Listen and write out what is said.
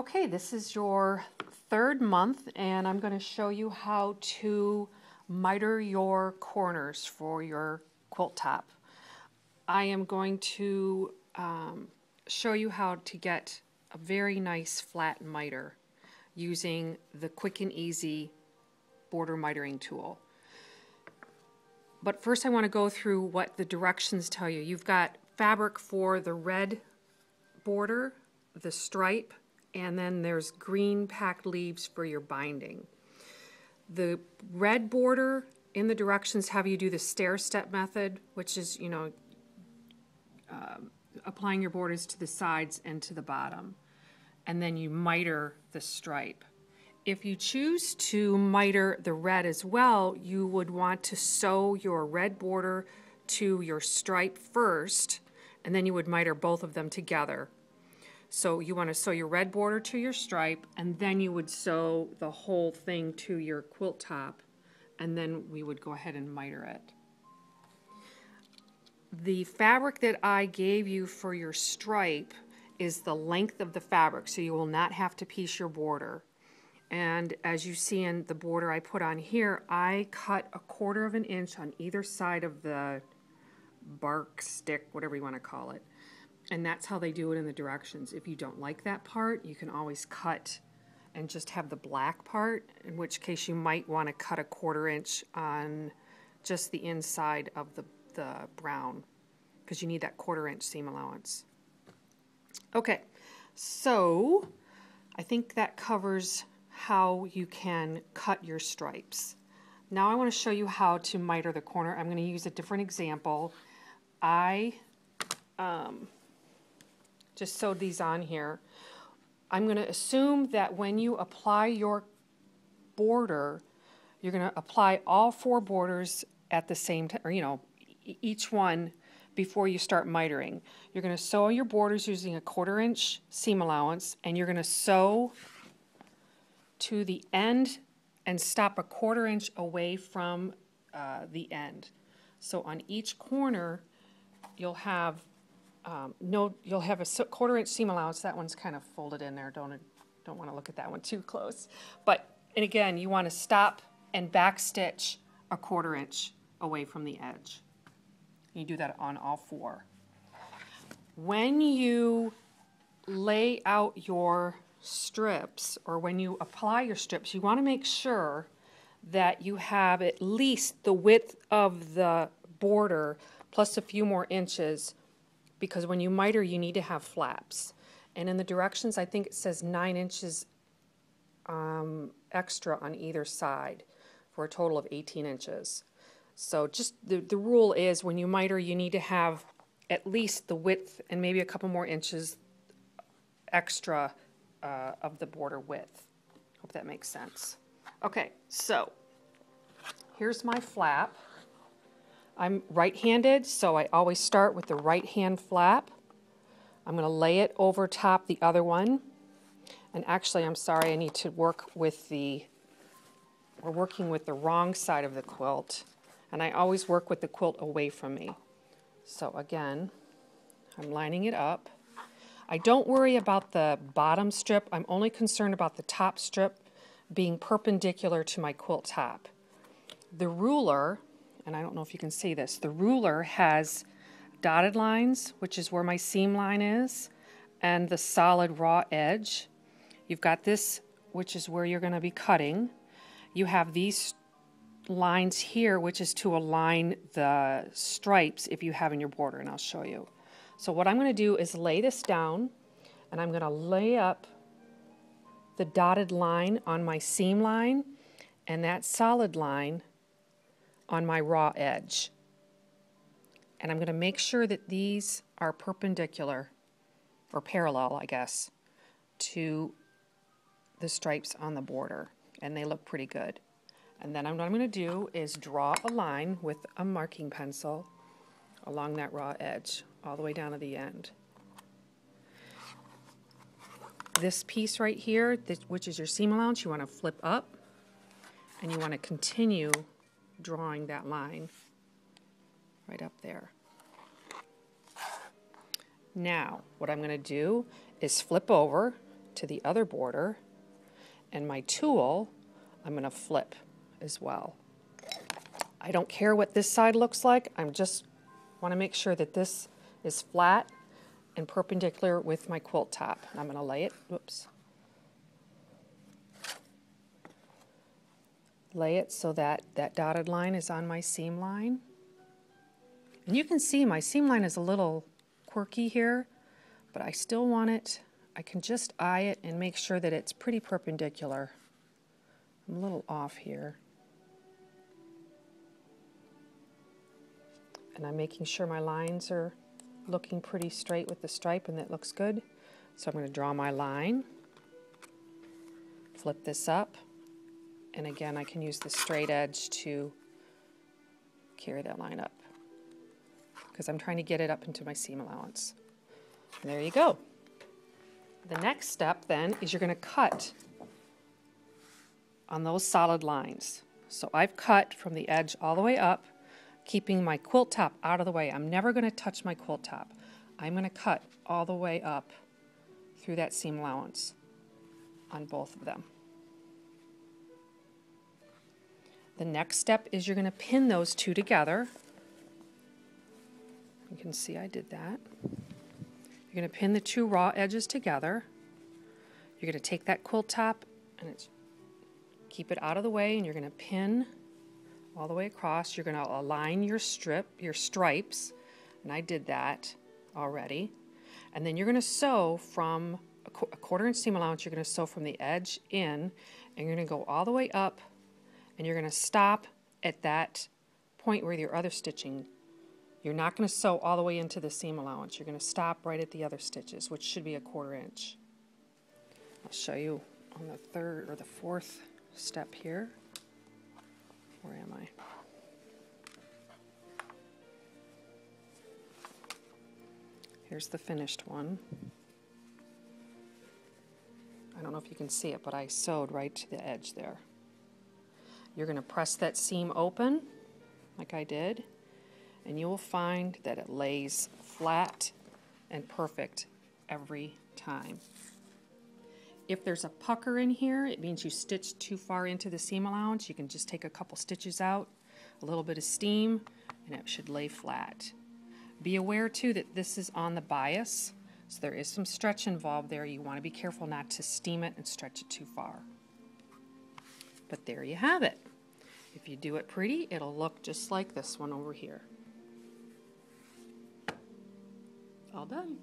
Okay, this is your third month and I'm going to show you how to miter your corners for your quilt top. I am going to show you how to get a very nice flat miter using the quick and easy border mitering tool. But first I want to go through what the directions tell you. You've got fabric for the red border, the stripe, and then there's green packed leaves for your binding. The red border in the directions have you do the stair-step method, which is, applying your borders to the sides and to the bottom. And then you miter the stripe. If you choose to miter the red as well, you would want to sew your red border to your stripe first, and then you would miter both of them together. So you want to sew your red border to your stripe, and then you would sew the whole thing to your quilt top, and then we would go ahead and miter it. The fabric that I gave you for your stripe is the length of the fabric, so you will not have to piece your border. And as you see in the border I put on here, I cut 1/4 of an inch on either side of the bark, stick, whatever you want to call it. And that's how they do it in the directions. If you don't like that part, you can always cut and just have the black part, in which case you might want to cut 1/4 inch on just the inside of the brown, because you need that 1/4 inch seam allowance. Okay, so I think that covers how you can cut your stripes. Now I want to show you how to miter the corner. I'm going to use a different example. I just sewed these on here. I'm going to assume that when you apply your border, you're going to apply all 4 borders at the same time, or each one before you start mitering. You're going to sew your borders using 1/4 inch seam allowance, and you're going to sew to the end and stop 1/4 inch away from the end. So on each corner you'll have you'll have a 1/4 inch seam allowance. That one's kind of folded in there. Don't want to look at that one too close. And again, you want to stop and back stitch 1/4 inch away from the edge. You do that on all 4. When you lay out your strips, or when you apply your strips, you want to make sure that you have at least the width of the border plus a few more inches, because when you miter you need to have flaps. And in the directions I think it says 9 inches extra on either side for a total of 18 inches. So just the rule is when you miter you need to have at least the width and maybe a couple more inches extra of the border width. Hope that makes sense. Okay, so here's my flap. I'm right-handed, so I always start with the right-hand flap. I'm going to lay it over top the other one. And actually, I'm sorry, I need to work with we're working with the wrong side of the quilt. And I always work with the quilt away from me. So again, I'm lining it up. I don't worry about the bottom strip. I'm only concerned about the top strip being perpendicular to my quilt top. The ruler, and I don't know if you can see this, the ruler has dotted lines, which is where my seam line is, and the solid raw edge. You've got this, which is where you're going to be cutting. You have these lines here, which is to align the stripes if you have in your border, and I'll show you. So what I'm going to do is lay this down, and I'm going to lay up the dotted line on my seam line and that solid line on my raw edge. And I'm going to make sure that these are perpendicular, or parallel, I guess, to the stripes on the border, and they look pretty good. And then what I'm going to do is draw a line with a marking pencil along that raw edge all the way down to the end. This piece right here, which is your seam allowance, you want to flip up, and you want to continue drawing that line right up there. Now, what I'm going to do is flip over to the other border, and my tool I'm going to flip as well. I don't care what this side looks like, I just want to make sure that this is flat and perpendicular with my quilt top. And I'm going to lay it, whoops. Lay it so that that dotted line is on my seam line. And you can see my seam line is a little quirky here, but I still want it. I can just eye it and make sure that it's pretty perpendicular. I'm a little off here. And I'm making sure my lines are looking pretty straight with the stripe, and that looks good. So I'm going to draw my line, flip this up, and again I can use the straight edge to carry that line up because I'm trying to get it up into my seam allowance. And there you go. The next step then is you're going to cut on those solid lines. So I've cut from the edge all the way up, keeping my quilt top out of the way. I'm never going to touch my quilt top. I'm going to cut all the way up through that seam allowance on both of them. The next step is you're going to pin those two together. You can see I did that. You're going to pin the two raw edges together. You're going to take that quilt top and keep it out of the way, and you're going to pin all the way across. You're going to align your stripes, and I did that already. And then you're going to sew from a 1/4 inch seam allowance. You're going to sew from the edge in, and you're going to go all the way up, and you're going to stop at that point where your other stitching. You're not going to sew all the way into the seam allowance. You're going to stop right at the other stitches, which should be a 1/4 inch. I'll show you on the third or the fourth step here. Where am I? Here's the finished one. I don't know if you can see it, but I sewed right to the edge there. You're going to press that seam open, like I did, and you will find that it lays flat and perfect every time. If there's a pucker in here, it means you stitched too far into the seam allowance. You can just take a couple stitches out, a little bit of steam, and it should lay flat. Be aware too that this is on the bias, so there is some stretch involved there. You want to be careful not to steam it and stretch it too far. But there you have it. If you do it pretty, it'll look just like this one over here. All done.